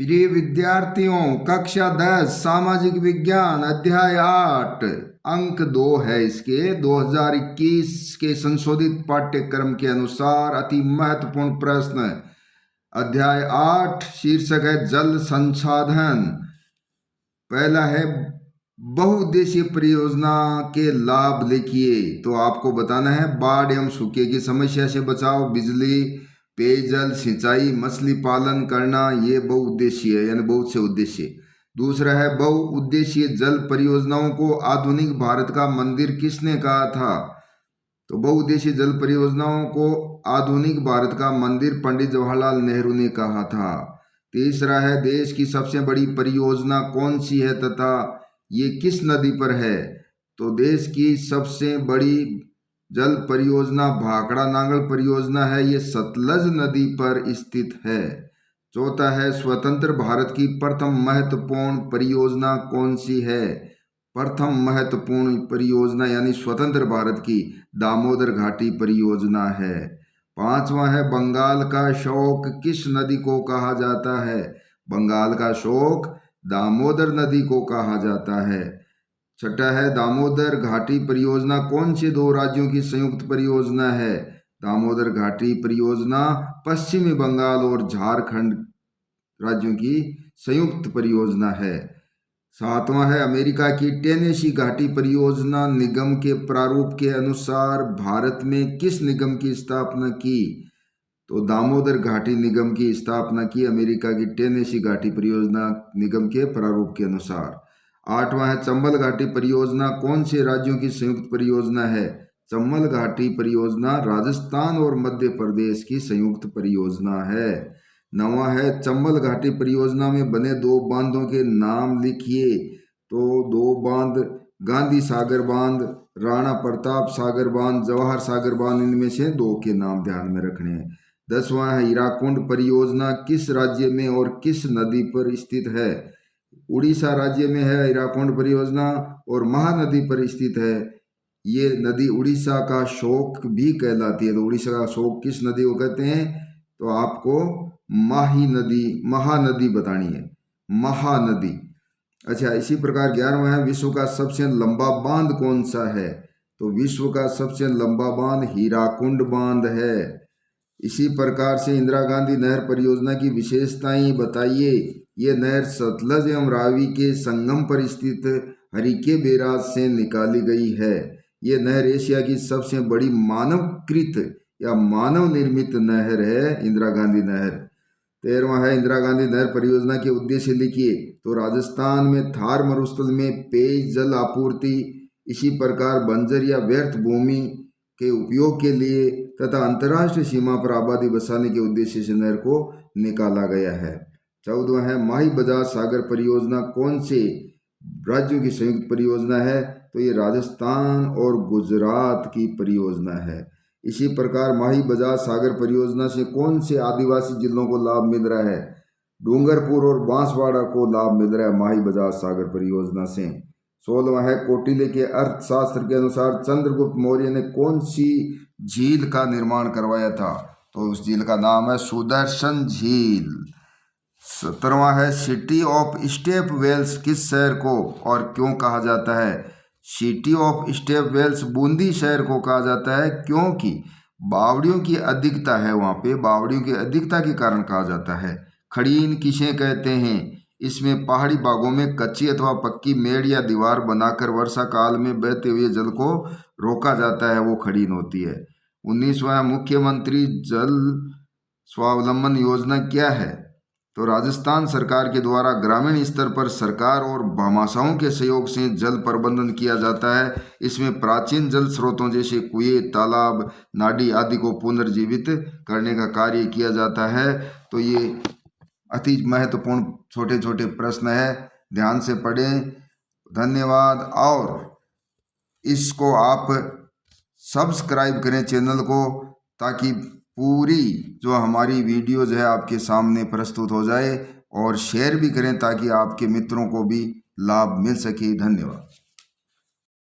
प्रिय विद्यार्थियों, कक्षा 10 सामाजिक विज्ञान अध्याय 8 अंक 2 है। इसके 2021 के संशोधित पाठ्यक्रम के अनुसार अति महत्वपूर्ण प्रश्न। अध्याय 8 शीर्षक है जल संसाधन। पहला है बहुउद्देशीय परियोजना के लाभ लिखिए। तो आपको बताना है बाढ़ एवं सूखे की समस्या से बचाव, बिजली, पेयजल, सिंचाई, मछली पालन करना, ये बहुउद्देशीय है यानी बहुत से उद्देश्य। दूसरा है बहुउद्देशीय जल परियोजनाओं को आधुनिक भारत का मंदिर किसने कहा था? तो बहुउद्देशीय जल परियोजनाओं को आधुनिक भारत का मंदिर पंडित जवाहरलाल नेहरू ने कहा था। तीसरा है देश की सबसे बड़ी परियोजना कौन सी है तथा ये किस नदी पर है? तो देश की सबसे बड़ी जल परियोजना भाखड़ा नांगल परियोजना है, ये सतलज नदी पर स्थित है। चौथा है स्वतंत्र भारत की प्रथम महत्वपूर्ण परियोजना कौन सी है? प्रथम महत्वपूर्ण परियोजना यानी स्वतंत्र भारत की दामोदर घाटी परियोजना है। पांचवा है बंगाल का शोक किस नदी को कहा जाता है? बंगाल का शोक दामोदर नदी को कहा जाता है। छठा है दामोदर घाटी परियोजना कौन से दो राज्यों की संयुक्त परियोजना है? दामोदर घाटी परियोजना पश्चिमी बंगाल और झारखंड राज्यों की संयुक्त परियोजना है। सातवां है अमेरिका की टेनेसी घाटी परियोजना निगम के प्रारूप के अनुसार भारत में किस निगम की स्थापना की? तो दामोदर घाटी निगम की स्थापना की अमेरिका की टेनेसी घाटी परियोजना निगम के प्रारूप के अनुसार। आठवां है चंबल घाटी परियोजना कौन से राज्यों की संयुक्त परियोजना है? चंबल घाटी परियोजना राजस्थान और मध्य प्रदेश की संयुक्त परियोजना है। नौवां है चंबल घाटी परियोजना में बने दो बांधों के नाम लिखिए। तो दो बांध गांधी सागर बांध, राणा प्रताप सागर बांध, जवाहर सागर बांध, इनमें से दो के नाम ध्यान में रखने हैं। 10वां है हीराकुंड परियोजना किस राज्य में और किस नदी पर स्थित है? उड़ीसा राज्य में है हीराकुंड परियोजना और महानदी पर स्थित है। ये नदी उड़ीसा का शोक भी कहलाती है। तो उड़ीसा का शोक किस नदी को कहते हैं? तो आपको महानदी बतानी है, महानदी। अच्छा, इसी प्रकार 11वां है विश्व का सबसे लंबा बांध कौन सा है? तो विश्व का सबसे लंबा बांध हीराकुंड बांध है। इसी प्रकार से इंदिरा गांधी नहर परियोजना की विशेषताएं बताइए। ये नहर सतलज एवं रावी के संगम पर स्थित हरिके बैराज से निकाली गई है। ये नहर एशिया की सबसे बड़ी मानवकृत या मानव निर्मित नहर है, इंदिरा गांधी नहर। 13वां है इंदिरा गांधी नहर परियोजना के उद्देश्य लिखिए। तो राजस्थान में थार मरुस्थल में पेयजल आपूर्ति, इसी प्रकार बंजर या व्यर्थ भूमि के उपयोग के लिए तथा अंतर्राष्ट्रीय सीमा पर आबादी बसाने के उद्देश्य से नहर को निकाला गया है। 14वां है माही बजाज सागर परियोजना कौन से राज्यों की संयुक्त परियोजना है? तो ये राजस्थान और गुजरात की परियोजना है। इसी प्रकार माही बजाज सागर परियोजना से कौन से आदिवासी जिलों को लाभ मिल रहा है? डूंगरपुर और बांसवाड़ा को लाभ मिल रहा है माही बजाज सागर परियोजना से। 16वां है कौटिल्य के अर्थशास्त्र के अनुसार चंद्रगुप्त मौर्य ने कौन सी झील का निर्माण करवाया था? तो उस झील का नाम है सुदर्शन झील। 17वां है सिटी ऑफ स्टेप वेल्स किस शहर को और क्यों कहा जाता है? City of step wells Bundi शहर को कहा जाता है क्योंकि बावड़ियों की अधिकता है, वहाँ पे बावड़ियों की अधिकता के कारण कहा जाता है। खड़ीन किसे कहते हैं? इसमें पहाड़ी भागों में कच्ची अथवा पक्की मेड़ या दीवार बनाकर वर्षा काल में बहते हुए जल को रोका जाता है, वो खड़ीन होती है। 19वां मुख्यमंत्री जल स्वावलंबन योजना क्या है? तो राजस्थान सरकार के द्वारा ग्रामीण स्तर पर सरकार और भामाशाहों के सहयोग से जल प्रबंधन किया जाता है। इसमें प्राचीन जल स्रोतों जैसे कुएं, तालाब, नाडी आदि को पुनर्जीवित करने का कार्य किया जाता है। तो ये अति महत्वपूर्ण छोटे छोटे प्रश्न है, ध्यान से पढ़ें। धन्यवाद। और इसको आप सब्सक्राइब करें चैनल को, ताकि पूरी जो हमारी वीडियोज़ है आपके सामने प्रस्तुत हो जाए, और शेयर भी करें ताकि आपके मित्रों को भी लाभ मिल सके। धन्यवाद।